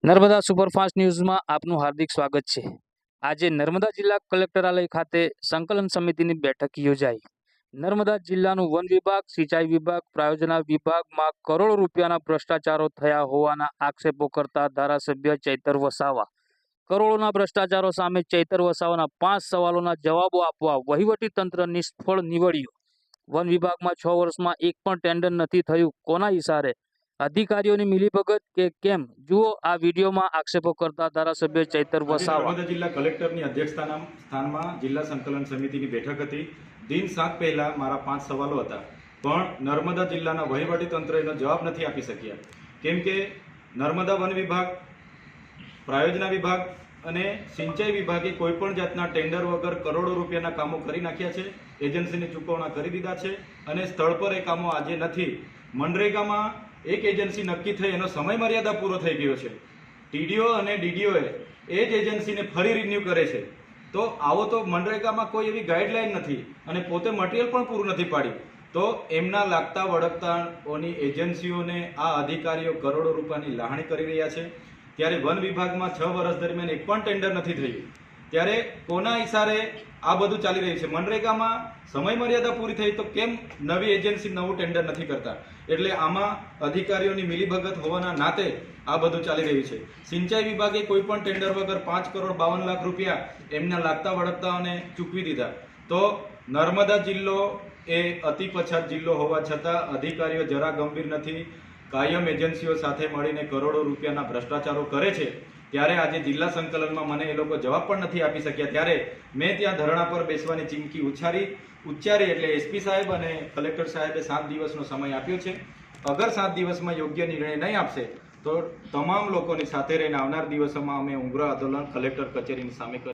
Narmada superfast ન્યૂઝમાં આપનું હાર્દિક સ્વાગત છે। આજે નર્મદા જિલ્લા કલેક્ટરાલય ખાતે સંકલન સમિતિની બેઠક યોજાઈ। નર્મદા જિલ્લાનું વન વિભાગ, સિંચાઈ વિભાગ, પ્રાયોજના વિભાગમાં કરોડો રૂપિયાના ભ્રષ્ટાચારો થયા હોવાના આક્ષેપો કરતા ધારાસભ્ય ચૈતર વસાવા કરોડોના ભ્રષ્ટાચારો સામે ચૈતર વસાવાના 5 સવાલોના જવાબો આપવા વહીવટી તંત્ર નિષ્ફળ નીવડ્યું। વન વિભાગમાં 6 વર્ષમાં એક પણ ટેન્ડર નથી થયું, કોના ઇશારે? અધિકારીઓની મિલીભગત કે કેમ? જુઓ આ વિડીયોમાં આક્ષેપો કરતા ધારાસભ્ય ચૈતર વસાવા। નર્મદા જિલ્લા કલેક્ટરની અધ્યક્ષતાના સ્થાનમાં જિલ્લા સંકલન સમિતિની બેઠક હતી। દિન 7 પહેલા મારા 5 સવાલો હતા, પણ નર્મદા જિલ્લાના વહીવટી તંત્ર એનો જવાબ નથી આપી શક્યા, કેમ કે નર્મદા વન વિભાગ, પ્રાયોજના વિભાગ અને સિંચાઈ વિભાગે કોઈપણ જાતના ટેન્ડર વગર કરોડો રૂપિયાના કામો કરી નાખ્યા છે, એજન્સીની ચૂકવણા કરી દીધા છે અને સ્થળ પર એ કામો આજે નથી। મનરેગામાં એક એજન્સી નક્કી થઈ, એનો સમય મર્યાદા પૂરો થઈ ગયો છે। ટીડીઓ અને ડીડીઓએ એ જ એજન્સીને ફરી રિન્યૂ કરે છે। તો આવો તો મનરેગામાં કોઈ એવી ગાઈડલાઈન નથી અને પોતે મટીરિયલ પણ પૂરું નથી પાડ્યું, તો એમના લાગતા વળગતાઓની એજન્સીઓને આ અધિકારીઓ કરોડો રૂપિયાની લાહણી કરી રહ્યા છે। ત્યારે વન વિભાગમાં 6 વર્ષ દરમિયાન એક પણ ટેન્ડર નથી થયું, ત્યારે કોના ઇશારે આ બધું ચાલી રહ્યું છે? મનરેગામાં સમય મર્યાદા પૂરી થઈ તો કેમ નવી એજન્સી નવું ટેન્ડર નથી કરતા? એટલે આમાં અધિકારીઓની મિલીભગત હોવાના નાતે આ બધું ચાલી રહ્યું છે। સિંચાઈ વિભાગે કોઈ પણ ટેન્ડર વગર 5 કરોડ 52 લાખ રૂપિયા એમના લાગતા વળગતાઓને ચૂકવી દીધા। તો નર્મદા જિલ્લો એ અતિ પછાત જિલ્લો હોવા છતાં અધિકારીઓ જરા ગંભીર નથી, કાયમ એજન્સીઓ સાથે મળીને કરોડો રૂપિયાના ભ્રષ્ટાચારો કરે છે। ત્યારે આજે જિલ્લા સંકલનમાં મને એ લોકો જવાબ પણ નથી આપી શક્યા, ત્યારે મેં ત્યાં ધરણા પર બેસવાની ચીમકી ઉચ્ચારી એટલે એસપી સાહેબ અને કલેક્ટર સાહેબે 7 દિવસનો સમય આપ્યો છે। અગર 7 દિવસમાં યોગ્ય નિર્ણય નહીં આપશે તો તમામ લોકોની સાથે રહીને આવનાર દિવસોમાં અમે ઉગ્ર આંદોલન કલેક્ટર કચેરીની સામે